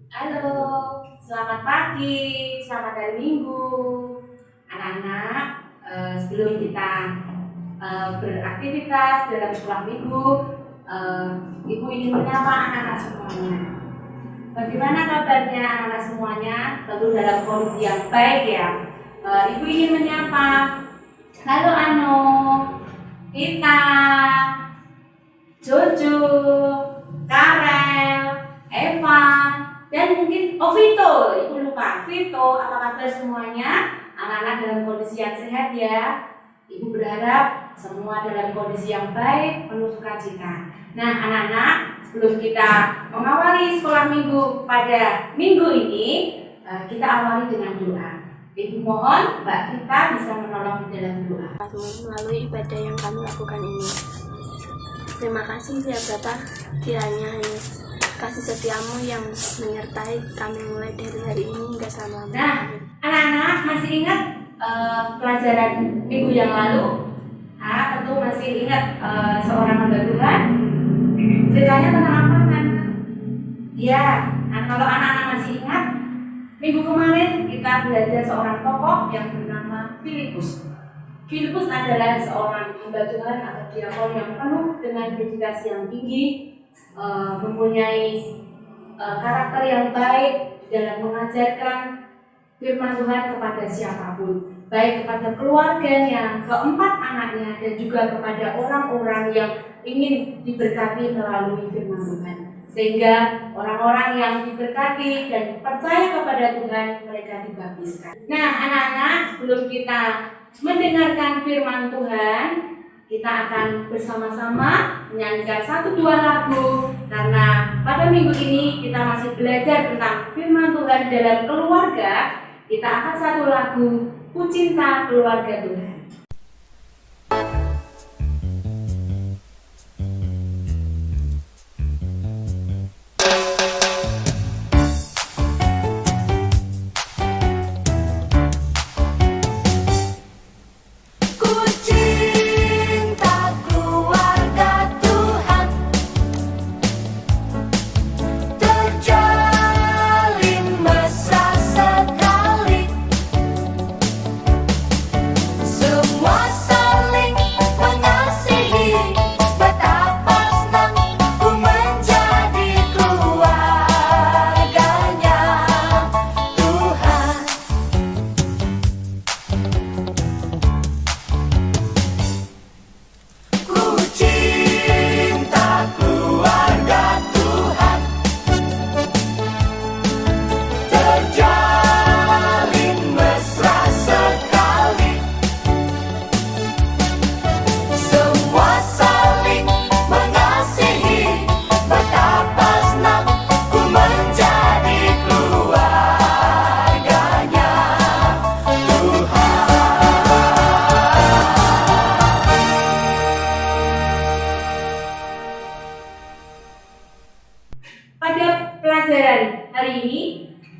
Halo, selamat pagi, selamat hari Minggu. Anak-anak, sebelum kita beraktivitas dalam sekolah minggu, Ibu ingin menyapa anak-anak semuanya. Bagaimana kabarnya anak-anak semuanya? Tentu dalam kondisi yang baik ya. Ibu ingin menyapa. Halo Ano, Kita, Jojo, Karel, Eva, dan mungkin Vito. Ibu lupa, Vito, apa kabar semuanya? Anak-anak dalam kondisi yang sehat ya. Ibu berharap semua dalam kondisi yang baik, penuh sukacita. Nah anak-anak, sebelum kita mengawali sekolah minggu pada minggu ini, kita awali dengan doa. Ibu mohon Mbak Vita bisa menolong di dalam doa melalui ibadah yang kami lakukan ini. Terima kasih ya Bapak, kiranya kasih setiamu yang menyertai kami mulai dari hari ini hingga selama-lamanya. Nah, anak-anak masih ingat pelajaran minggu yang lalu? Tentu masih ingat seorang hamba Tuhan. Ceritanya tentang apa kan? Ya, nah kalau anak-anak masih ingat, minggu kemarin kita belajar seorang tokoh yang bernama Filipus. Filipus adalah seorang hamba Tuhan atau diakon yang penuh dengan dedikasi yang tinggi, mempunyai karakter yang baik dalam mengajarkan firman Tuhan kepada siapapun, baik kepada keluarganya, keempat anaknya, dan juga kepada orang-orang yang ingin diberkati melalui firman Tuhan. Sehingga orang-orang yang diberkati dan percaya kepada Tuhan, mereka dibaptiskan. Nah anak-anak, sebelum kita mendengarkan firman Tuhan, kita akan bersama-sama menyanyikan 1-2 lagu. Karena pada minggu ini kita masih belajar tentang firman Tuhan dalam keluarga. Kita akan satu lagu, Ku Cinta Keluarga Tuhan.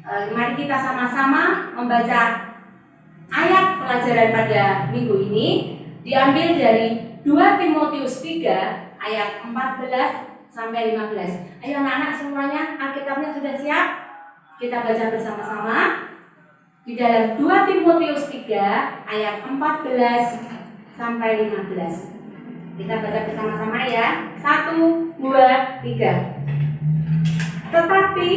Mari kita sama-sama membaca ayat pelajaran pada minggu ini, diambil dari 2 Timotius 3 ayat 14 sampai 15. Ayo anak-anak semuanya, Alkitabnya sudah siap? Kita baca bersama-sama di dalam 2 Timotius 3 ayat 14 sampai 15. Kita baca bersama-sama ya. 1, 2, 3. Tetapi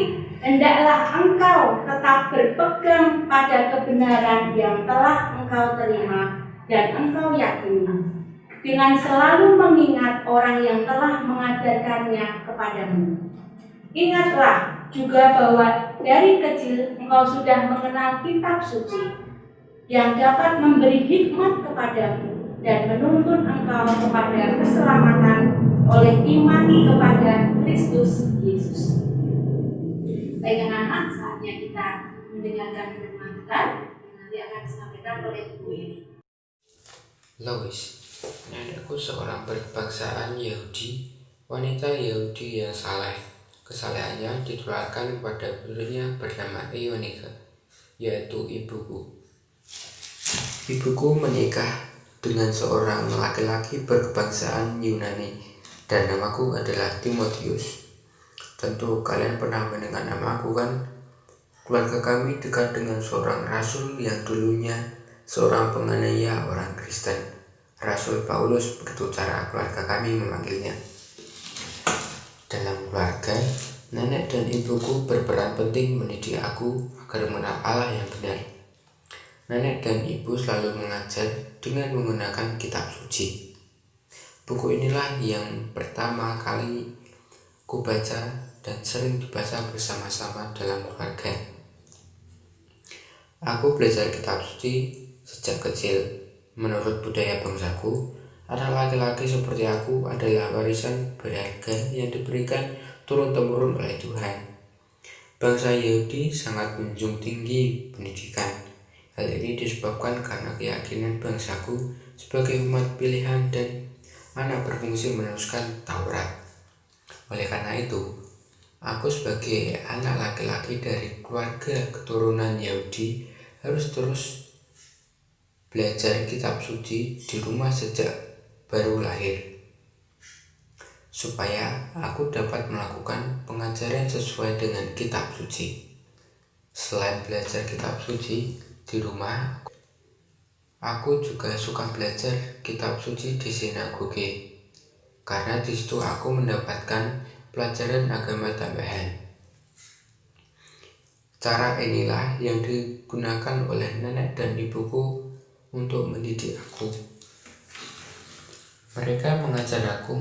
hendaklah engkau tetap berpegang pada kebenaran yang telah engkau terima dan engkau yakini, dengan selalu mengingat orang yang telah mengajarkannya kepadamu. Ingatlah juga bahwa dari kecil engkau sudah mengenal kitab suci yang dapat memberi hikmat kepadamu dan menuntun engkau kepada keselamatan oleh iman kepada Kristus Yesus. Baik anak-anak, saatnya kita mendengarkan firman Tuhan yang nanti akan disampaikan oleh Ibu Iri. Lois, nenekku seorang berkebangsaan Yahudi, wanita Yahudi yang saleh. Kesalehannya ditularkan kepada putrinya bernama Ionika, yaitu ibuku. Ibuku menikah dengan seorang laki-laki berkebangsaan Yunani, dan namaku adalah Timotius. Tentu kalian pernah mendengar namaku kan? Keluarga kami dekat dengan seorang rasul yang dulunya seorang penganiaya orang Kristen. Rasul Paulus, begitu cara keluarga kami memanggilnya. Dalam keluarga, nenek dan ibuku berperan penting mendidik aku agar mengenal Allah yang benar. Nenek dan ibu selalu mengajar dengan menggunakan kitab suci. Buku inilah yang pertama kali ku baca dan sering dibaca bersama-sama dalam keluarga. Aku belajar kitab suci sejak kecil. Menurut budaya bangsaku, anak laki-laki seperti aku adalah warisan berharga yang diberikan turun-temurun oleh Tuhan. Bangsa Yahudi sangat menjunjung tinggi pendidikan. Hal ini disebabkan karena keyakinan bangsaku sebagai umat pilihan dan anak berfungsi meneruskan Taurat. Oleh karena itu, aku sebagai anak laki-laki dari keluarga keturunan Yahudi harus terus belajar kitab suci di rumah sejak baru lahir, supaya aku dapat melakukan pengajaran sesuai dengan kitab suci. Selain belajar kitab suci di rumah, aku juga suka belajar kitab suci di sinagoge, karena di situ aku mendapatkan pelajaran agama tambahan. Cara inilah yang digunakan oleh nenek dan ibuku untuk mendidik aku. Mereka mengajar aku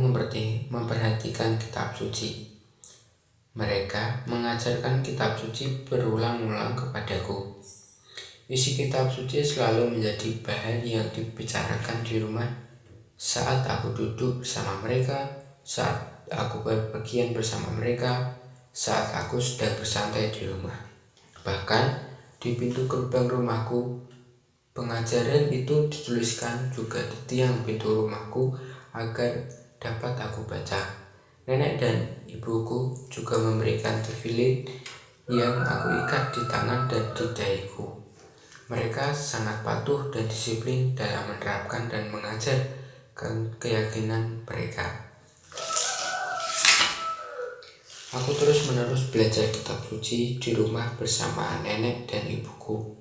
memperhatikan kitab suci. Mereka mengajarkan kitab suci berulang-ulang kepadaku. Isi kitab suci selalu menjadi bahan yang dibicarakan di rumah saat aku duduk bersama mereka, saat aku berpergian bersama mereka, saat aku sedang bersantai di rumah. Bahkan di pintu gerbang rumahku, pengajaran itu dituliskan juga di tiang pintu rumahku agar dapat aku baca. Nenek dan ibuku juga memberikan tefillin yang aku ikat di tangan dan di dahiku. Mereka sangat patuh dan disiplin dalam menerapkan dan mengajarkan keyakinan mereka. Aku terus-menerus belajar kitab suci di rumah bersama nenek dan ibuku.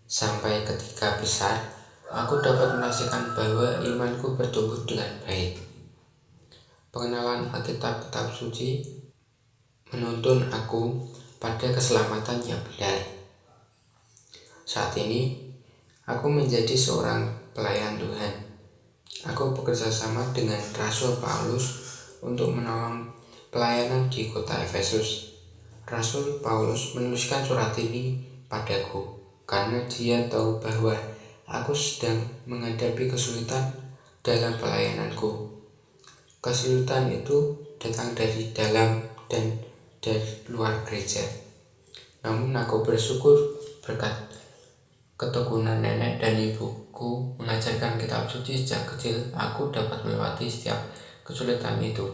Sampai ketika besar, aku dapat merasakan bahwa imanku bertumbuh dengan baik. Pengenalan Alkitab kitab suci menuntun aku pada keselamatan yang benar. Saat ini, aku menjadi seorang pelayan Tuhan. Aku bekerja sama dengan Rasul Paulus untuk menolong pelayanan di kota Efesus. Rasul Paulus menuliskan surat ini padaku karena dia tahu bahwa aku sedang menghadapi kesulitan dalam pelayananku. Kesulitan itu datang dari dalam dan dari luar gereja. Namun aku bersyukur berkat ketekunan nenek dan ibuku mengajarkan kitab suci sejak kecil, aku dapat melewati setiap kesulitan itu.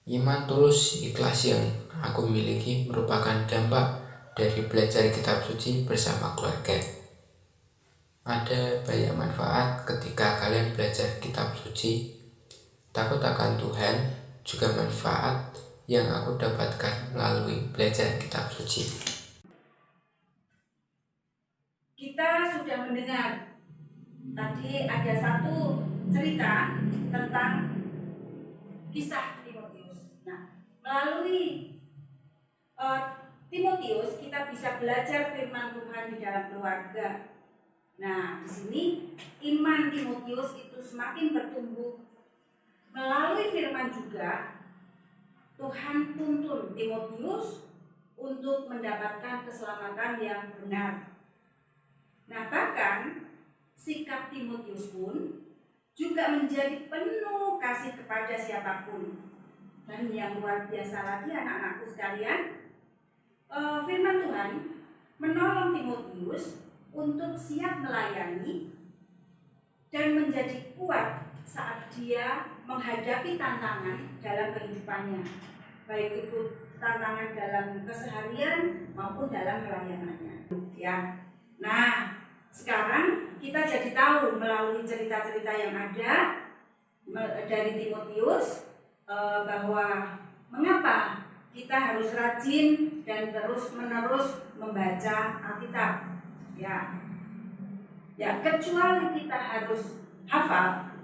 Iman tulus ikhlas yang aku miliki merupakan dampak dari belajar kitab suci bersama keluarga. Ada banyak manfaat ketika kalian belajar kitab suci. Takut akan Tuhan juga manfaat yang aku dapatkan melalui belajar kitab suci. Kita sudah mendengar tadi ada satu cerita tentang kisah Timotius. Nah, melalui Timotius kita bisa belajar firman Tuhan di dalam keluarga. Nah, di sini iman Timotius itu semakin bertumbuh. Melalui firman juga Tuhan tuntun Timotius untuk mendapatkan keselamatan yang benar. Nah, bahkan sikap Timotius pun juga menjadi penuh kasih kepada siapapun. Dan yang luar biasa lagi anak-anakku sekalian, firman Tuhan menolong Timotius untuk siap melayani dan menjadi kuat saat dia menghadapi tantangan dalam kehidupannya, baik itu tantangan dalam keseharian maupun dalam pelayanannya. Ya, nah sekarang kita jadi tahu melalui cerita-cerita yang ada dari Timotius bahwa Mengapa kita harus rajin dan terus-menerus membaca Alkitab? Ya, kecuali kita harus hafal,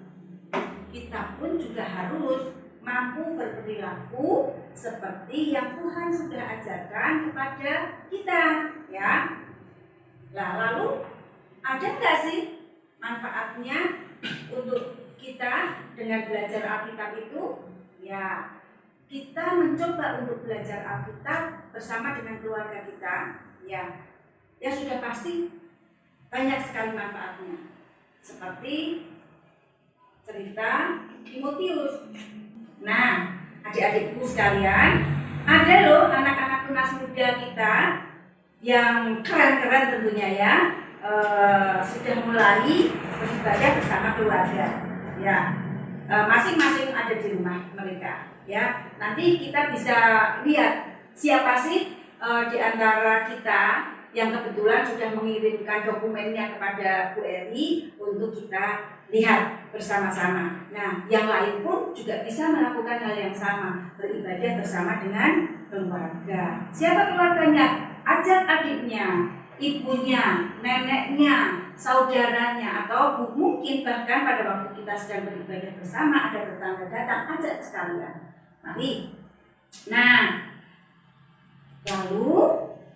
kita pun juga harus mampu berperilaku seperti yang Tuhan sudah ajarkan kepada kita, ya. Nah, lalu ada nggak sih manfaatnya untuk kita dengan belajar Alkitab itu? Ya, kita mencoba untuk belajar Alkitab bersama dengan keluarga kita, ya sudah pasti banyak sekali manfaatnya. Seperti cerita Timotius. Nah, adik-adikku sekalian, ada loh anak-anak tunas muda kita yang keren-keren tentunya ya, sudah mulai beribadah bersama keluarga. Ya, masing-masing ada di rumah mereka. Ya, nanti kita bisa lihat siapa sih di antara kita yang kebetulan sudah mengirimkan dokumennya kepada Bu Eri untuk kita lihat bersama-sama. Nah, yang lain pun juga bisa melakukan hal yang sama, beribadah bersama dengan keluarga. Siapa keluarganya? Ajak adiknya, ibunya, neneknya, saudaranya, atau mungkin bahkan pada waktu kita sedang beribadah bersama ada tetangga datang, ajak sekalian. Mari. Nah, lalu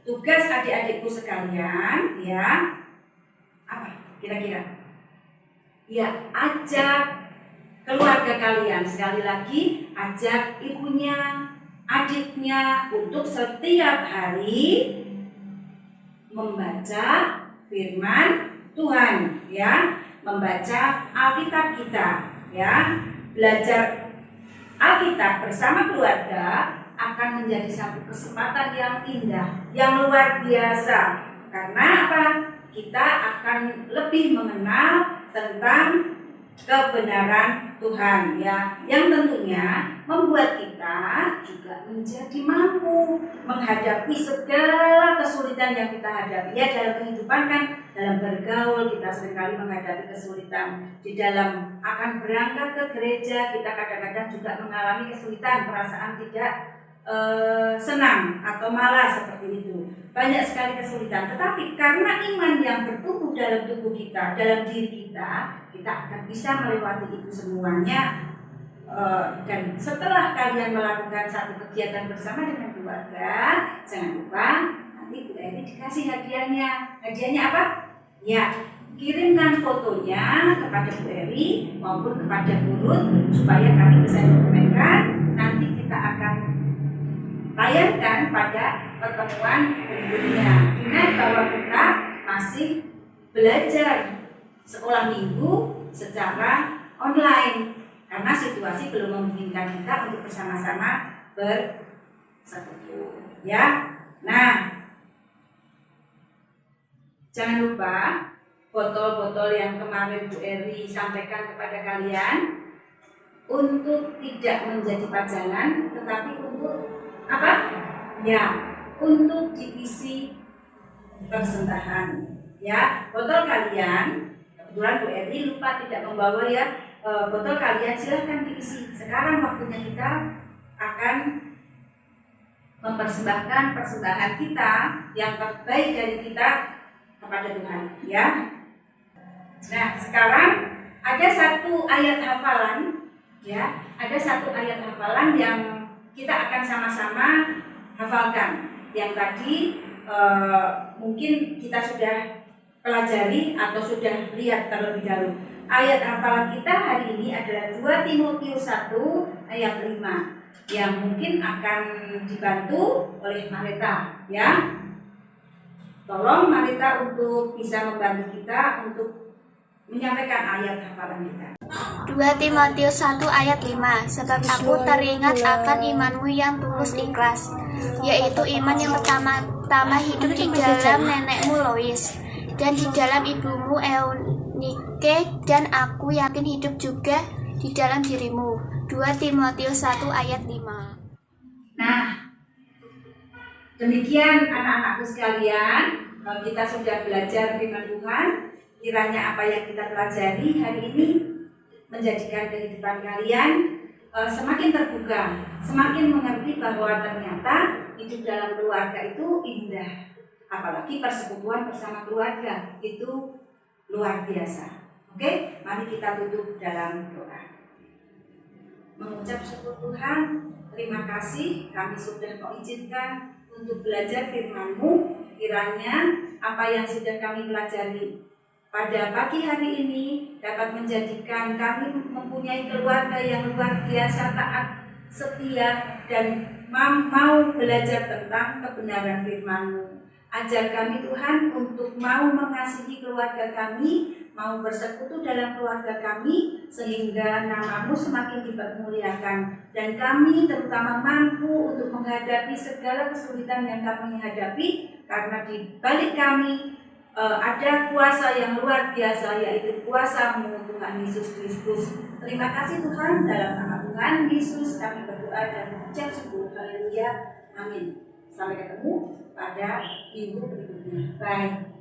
tugas adik-adikku sekalian, ya, apa kira-kira? Ya, ajak keluarga kalian, sekali lagi ajak ibunya, adiknya untuk setiap hari membaca firman Tuhan, ya, membaca Alkitab kita, ya. Belajar Alkitab bersama keluarga akan menjadi satu kesempatan yang indah, yang luar biasa. Karena apa? Kita akan lebih mengenal tentang kebenaran Tuhan, ya, yang tentunya membuat kita juga menjadi mampu menghadapi segala kesulitan yang kita hadapi. Ya, dalam kehidupan kan, dalam bergaul kita seringkali menghadapi kesulitan. Di dalam akan berangkat ke gereja kita kadang-kadang juga mengalami kesulitan, perasaan tidak senang atau malas seperti itu. Banyak sekali kesulitan, tetapi karena iman yang bertumbuh dalam tubuh kita, dalam diri kita, kita akan bisa melewati itu semuanya. Dan setelah kalian melakukan satu kegiatan bersama dengan keluarga, jangan lupa nanti Bu Eri dikasih hadiahnya. Hadiahnya apa? Ya, kirimkan fotonya kepada Bu Eri maupun kepada Burut supaya kami bisa dokumenkan. Nanti kita akan tayangkan pada pertemuan berikutnya. Ingat bahwa kita masih belajar sekolah minggu secara online karena situasi belum memungkinkan kita untuk bersama-sama bersekutu. Ya, nah, jangan lupa botol-botol yang kemarin Bu Eri sampaikan kepada kalian untuk tidak menjadi pajangan, tetapi untuk apa? Ya, untuk diisi persembahan. Ya, botol kalian, kebetulan Bu Eri lupa tidak membawa ya, botol kalian silahkan diisi. Sekarang waktunya kita akan mempersembahkan persembahan kita yang terbaik dari kita kepada Tuhan. Ya. Nah, sekarang ada satu ayat hafalan, ya, ada satu ayat hafalan yang kita akan sama-sama hafalkan. Yang tadi mungkin kita sudah pelajari atau sudah lihat terlebih dahulu. Ayat hafalan kita hari ini adalah 2 Timotius 1 ayat 5 yang mungkin akan dibantu oleh Marita, ya. Tolong Marita untuk bisa membantu kita untuk menyampaikan ayat hafalan kita. 2 Timotius 1 ayat 5. Sebab aku teringat akan imanmu yang tulus ikhlas, yaitu iman yang pertama hidup di dalam nenekmu Lois dan di dalam ibumu Eunike, dan aku yakin hidup juga di dalam dirimu. 2 Timotius 1 ayat 5. Nah, demikian anak-anakku sekalian, kita sudah belajar firman Tuhan. Kiranya apa yang kita pelajari hari ini menjadikan kehidupan kalian semakin terbuka, semakin mengerti bahwa ternyata hidup dalam keluarga itu indah. Apalagi persekutuan bersama keluarga itu luar biasa. Oke, mari kita tutup dalam doa. Mengucap syukur Tuhan, terima kasih kami sudah Kau izinkan untuk belajar firman-Mu. Kiranya apa yang sudah kami pelajari pada pagi hari ini dapat menjadikan kami mempunyai keluarga yang luar biasa taat, setia, dan mau belajar tentang kebenaran firman-Mu. Ajar kami Tuhan untuk mau mengasihi keluarga kami, mau bersekutu dalam keluarga kami, sehingga nama-Mu semakin dipermuliakan, dan kami terutama mampu untuk menghadapi segala kesulitan yang kami hadapi, karena di balik kami ada kuasa yang luar biasa, yaitu kuasa-Mu Tuhan Yesus Kristus. Terima kasih Tuhan, dalam nama Tuhan Yesus kami berdoa dan mengucap syukur. Haleluya, amin. Sampai ketemu pada minggu berikutnya. Bye.